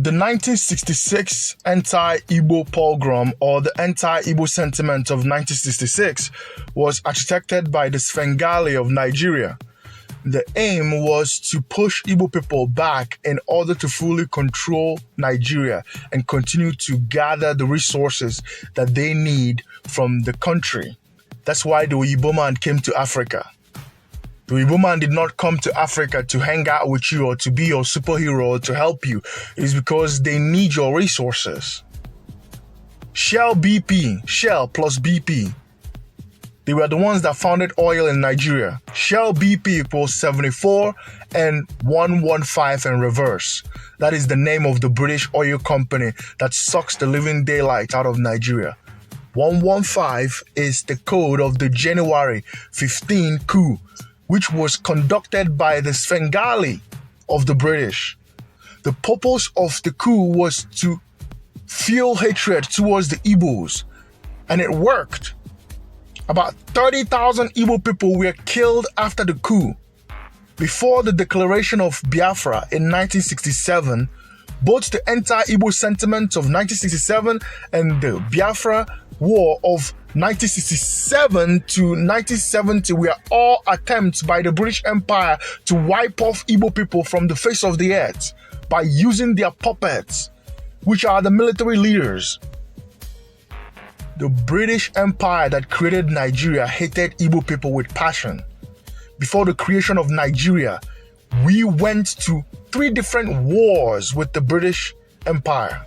The 1966 anti-Igbo pogrom, or the anti-Igbo sentiment of 1966, was architected by the Svengali of Nigeria. The aim was to push Igbo people back in order to fully control Nigeria and continue to gather the resources that they need from the country. That's why the Igbo man came to Africa. The Igbo man did not come to Africa to hang out with you or to be your superhero or to help you. It is because they need your resources. Shell plus BP. They were the ones that founded oil in Nigeria. Shell BP equals 74 and 115 in reverse. That is the name of the British oil company that sucks the living daylight out of Nigeria. 115 is the code of the January 15 coup, which was conducted by the Svengali of the British. The purpose of the coup was to fuel hatred towards the Igbos, and it worked. About 30,000 Igbo people were killed after the coup. Before the declaration of Biafra in 1967, both the anti-Igbo sentiment of 1967 and the Biafra War of 1967 to 1970 were all attempts by the British Empire to wipe off Igbo people from the face of the earth by using their puppets, which are the military leaders. The British Empire that created Nigeria hated Igbo people with passion. Before the creation of Nigeria, we went to 3 different wars with the British Empire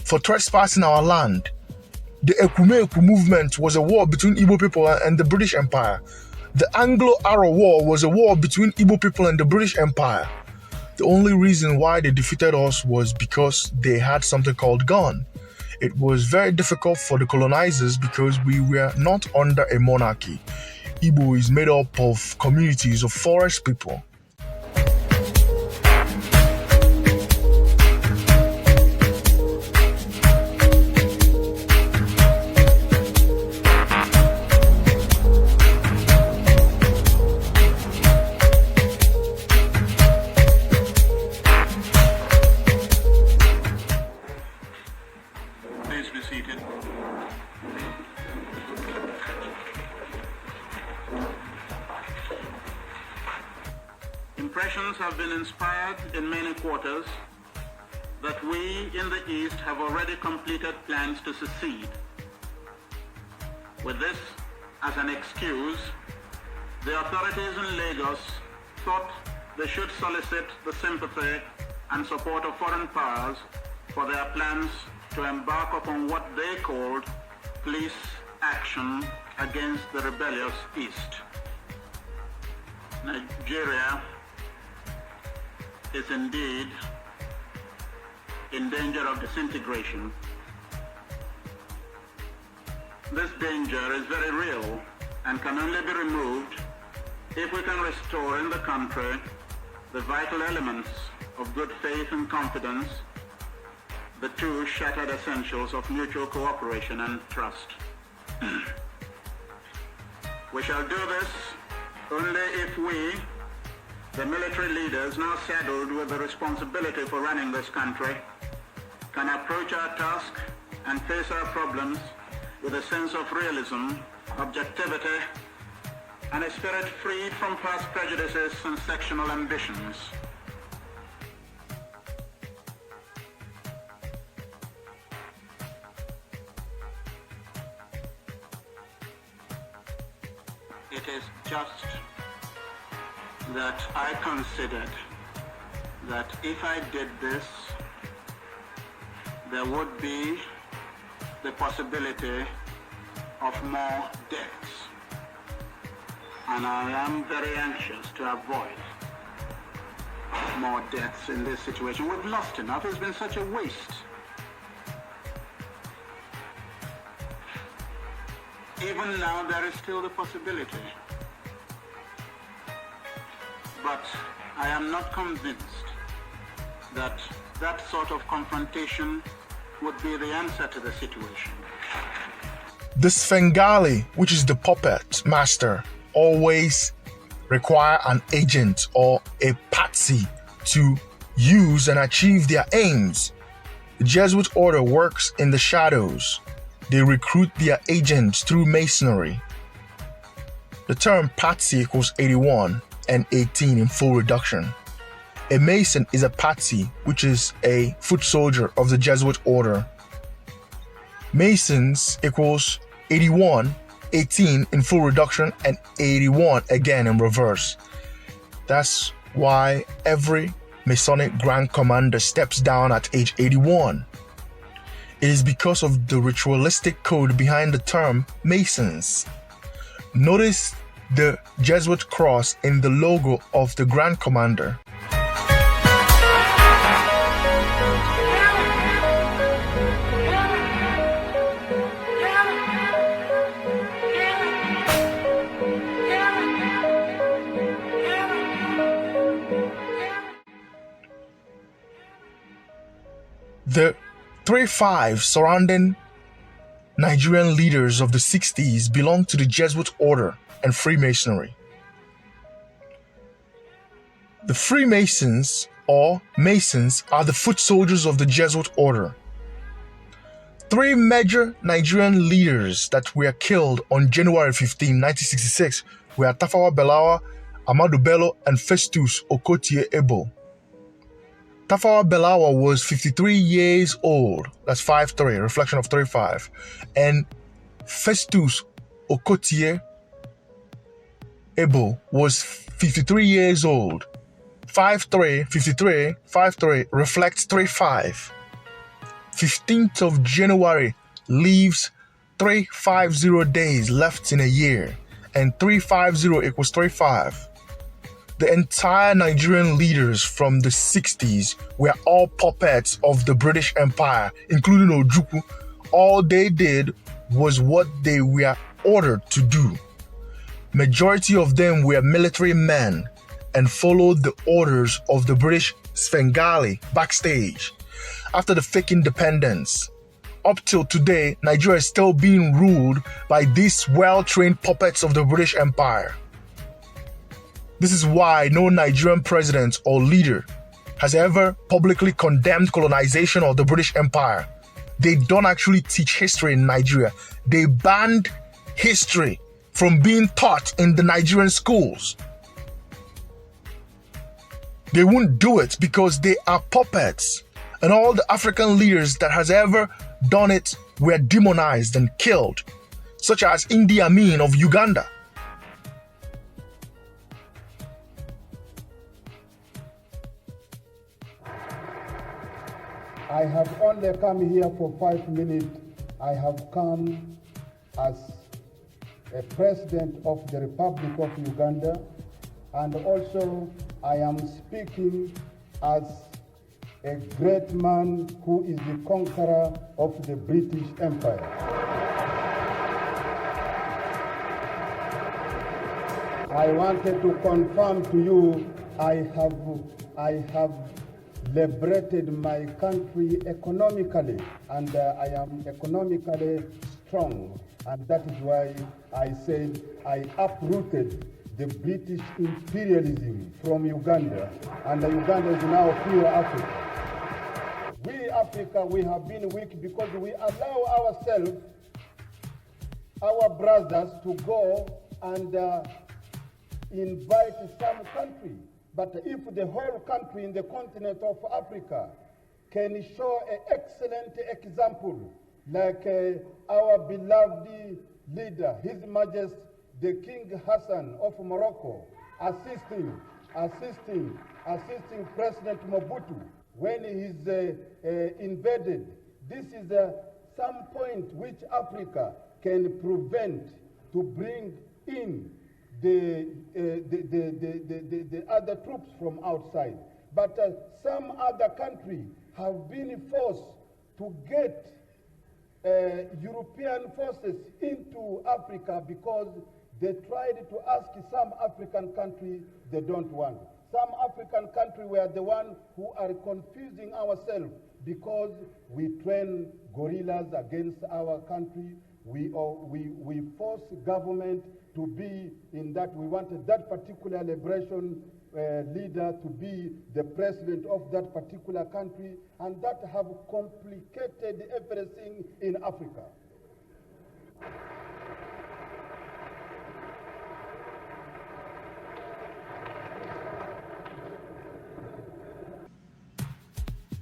for trespassing our land. The Ekumeku movement was a war between Igbo people and the British Empire. The Anglo-Arab War was a war between Igbo people and the British Empire. The only reason why they defeated us was because they had something called gun. It was very difficult for the colonizers because we were not under a monarchy. Igbo is made up of communities of forest people. Please be seated. Impressions have been inspired in many quarters that we in the East have already completed plans to secede. With this as an excuse, the authorities in Lagos thought they should solicit the sympathy and support of foreign powers for their plans to embark upon what they called police action against the rebellious East. Nigeria is indeed in danger of disintegration. This danger is very real and can only be removed if we can restore in the country the vital elements of good faith and confidence, the 2 shattered essentials of mutual cooperation and trust. We shall do this only if we, the military leaders now saddled with the responsibility for running this country, can approach our task and face our problems with a sense of realism, objectivity, and a spirit free from past prejudices and sectional ambitions. It is just that I considered that if I did this, there would be the possibility of more deaths. And I am very anxious to avoid more deaths in this situation. We've lost enough. It's been such a waste. Even now, there is still the possibility. But I am not convinced that that sort of confrontation would be the answer to the situation. The Svengali, which is the puppet master, always require an agent or a patsy to use and achieve their aims. The Jesuit order works in the shadows. They recruit their agents through masonry. The term patsy equals 81 and 18 in full reduction. A mason is a patsy, which is a foot soldier of the Jesuit order. Masons equals 81, 18 in full reduction, and 81 again in reverse. That's why every Masonic Grand Commander steps down at age 81. It is because of the ritualistic code behind the term Masons. Notice the Jesuit cross in the logo of the Grand Commander. The 3-5 surrounding Nigerian leaders of the 60s belong to the Jesuit order and Freemasonry. The Freemasons or Masons are the foot soldiers of the Jesuit order. 3 major Nigerian leaders that were killed on January 15, 1966 were Tafawa Balewa, Ahmadu Bello, and Festus Okotie Ebo. Tafawa Balewa was 53 years old, that's 5'3", reflection of 3'5", and Festus Okotie Ebo was 53 years old. 5'3", 53, 5'3", reflects 3'5". 15th of January leaves 350 days left in a year, and 350 equals 3'5". The entire Nigerian leaders from the 60s were all puppets of the British Empire, including Ojukwu. All they did was what they were ordered to do. Majority of them were military men and followed the orders of the British Svengali backstage. After the fake independence, up till today, Nigeria is still being ruled by these well-trained puppets of the British Empire. This is why no Nigerian president or leader has ever publicly condemned colonization of the British Empire. They don't actually teach history in Nigeria. They banned history from being taught in the Nigerian schools. They won't do it because they are puppets. And all the African leaders that has ever done it were demonized and killed, such as Idi Amin of Uganda. I have only come here for 5 minutes. I have come as a president of the Republic of Uganda, and also I am speaking as a great man who is the conqueror of the British Empire. I wanted to confirm to you, I have liberated my country economically, and I am economically strong, and that is why I said I uprooted the British imperialism from Uganda, and Uganda is now free Africa. We Africa, we have been weak because we allow ourselves, our brothers, to go and invite some country. But if the whole country in the continent of Africa can show an excellent example, like our beloved leader, His Majesty the King Hassan of Morocco, assisting President Mobutu when he's invaded. This is some point which Africa can prevent to bring in the other troops from outside. But some other country have been forced to get European forces into Africa because they tried to ask some African country they don't want. Some African country were the one who are confusing ourselves because we train guerrillas against our country. We force government to be in that. We wanted that particular liberation leader to be the president of that particular country, and that have complicated everything in Africa.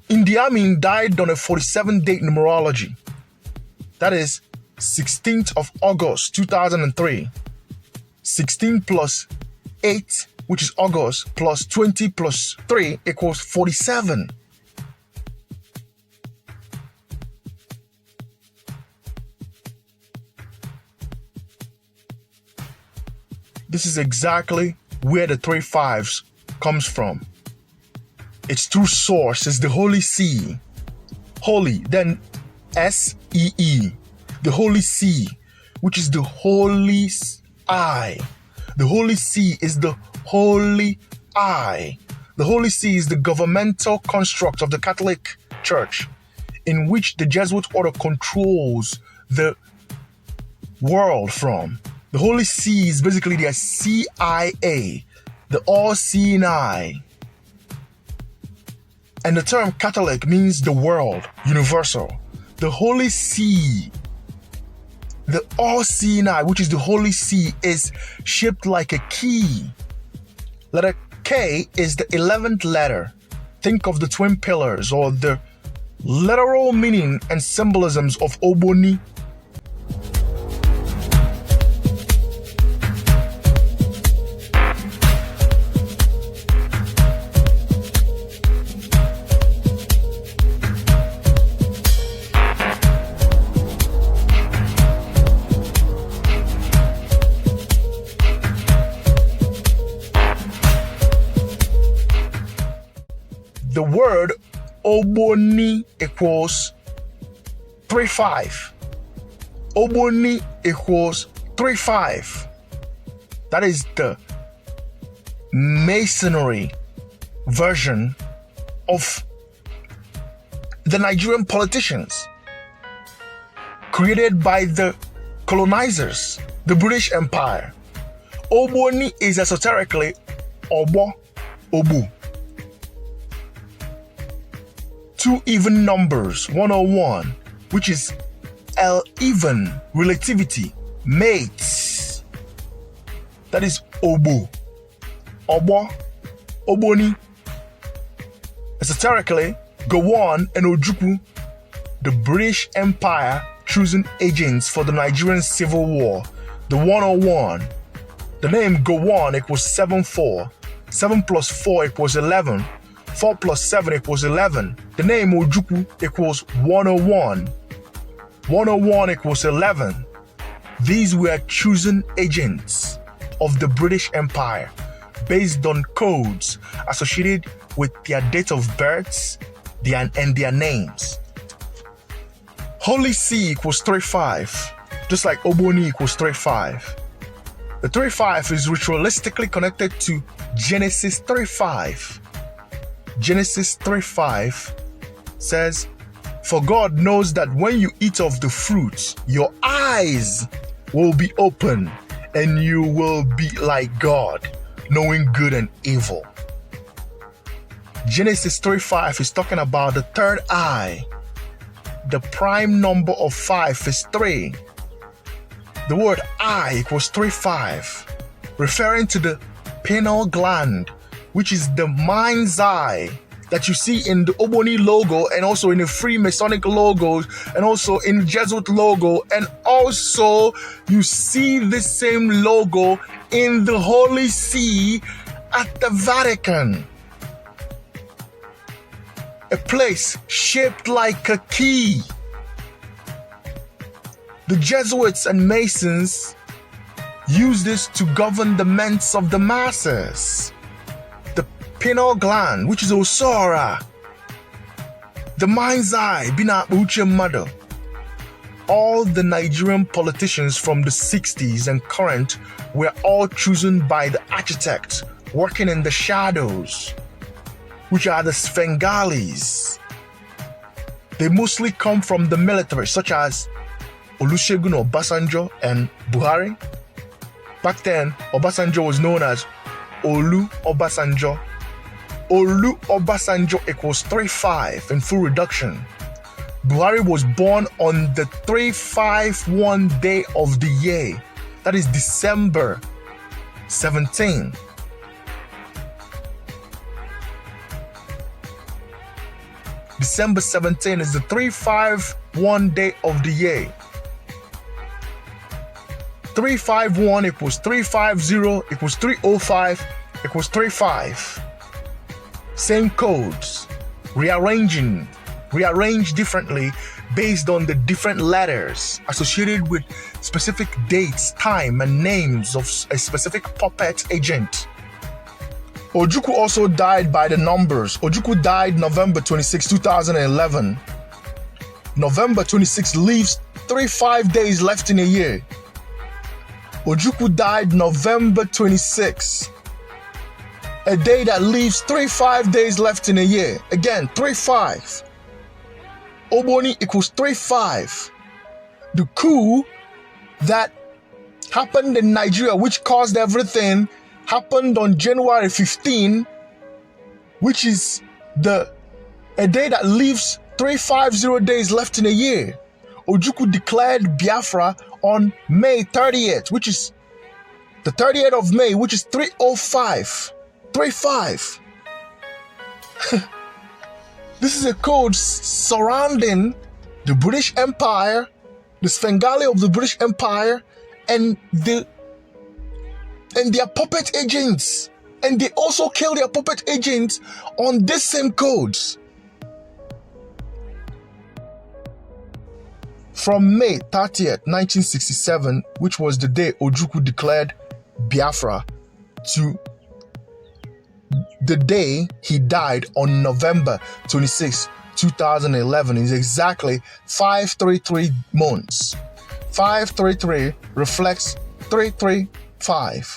Idi Amin died on a 47-date numerology. That is 16th of August 2003. 16 plus 8, which is August, plus 20 plus 3 equals 47. This is exactly where the 3 5s comes from. Its true source is the Holy See. Holy, then S-E-E. The Holy See, which is the Holy Eye. The Holy See is the Holy Eye. The Holy See is the governmental construct of the Catholic Church, in which the Jesuit order controls the world from. The Holy See is basically their CIA, the all-seeing eye. And the term Catholic means the world, universal. The Holy See, the all-seeing eye, which is the Holy See, is shaped like a key. Letter K is the 11th letter. Think of the twin pillars or the literal meaning and symbolisms of Oboni. The word Oboni equals 3-5. Oboni equals 3-5. That is the Masonry version of the Nigerian politicians created by the colonizers, the British Empire. Oboni is esoterically Obo, Obu. 2 even numbers, 101, which is L-even, relativity, mates. That is Obu, Obo, Oboni. Esoterically, Gowon and Ojukwu, the British Empire choosing agents for the Nigerian Civil War. The 101, the name Gowon equals 7-4. 7 plus 4 equals 11. 4 plus 7 equals 11. The name Ojukwu equals 101. 101 equals 11. These were chosen agents of the British Empire based on codes associated with their date of births and their names. Holy See equals 3-5, just like Oboni equals 3-5. The 3-5 is ritualistically connected to Genesis 3-5. Genesis 3:5 says, "For God knows that when you eat of the fruit, your eyes will be open, and you will be like God, knowing good and evil." Genesis 3:5 is talking about the third eye. The prime number of 5 is 3. The word eye equals 3-5, referring to the pineal gland, which is the mind's eye that you see in the Oboni logo and also in the Freemasonic logos and also in the Jesuit logo, and also you see the same logo in the Holy See at the Vatican. A place shaped like a key. The Jesuits and Masons use this to govern the minds of the masses. Pineal gland, which is Osora. The mind's eye, Bina Uche Mado. All the Nigerian politicians from the 60s and current were all chosen by the architects working in the shadows, which are the Svengalis. They mostly come from the military, such as Olusegun Obasanjo and Buhari. Back then, Obasanjo was known as Olu Obasanjo. Olu Obasanjo equals 35 in full reduction. Buhari was born on the 351 day of the year. That is December 17. December 17 is the 351 day of the year. 351 equals 350 equals 305 equals 35. Same codes, rearranged differently based on the different letters associated with specific dates, time, and names of a specific puppet agent. Ojukwu also died by the numbers. Ojukwu died November 26, 2011. November 26 leaves 35 days left in a year. Ojukwu died November 26. A day that leaves 35 days left in a year. Again, 35. Oboni equals 35. The coup that happened in Nigeria, which caused everything, happened on January 15, which is a day that leaves 350 days left in a year. Ojukwu declared Biafra on May 30th, which is the 30th of May, which is 305. 35. This is a code surrounding the British Empire, the Svengali of the British Empire, and their puppet agents. And they also kill their puppet agents on this same codes. From May 30th, 1967, which was the day Ojukwu declared Biafra, to the day he died on November 26, 2011 is exactly 533 months. 533 reflects 335.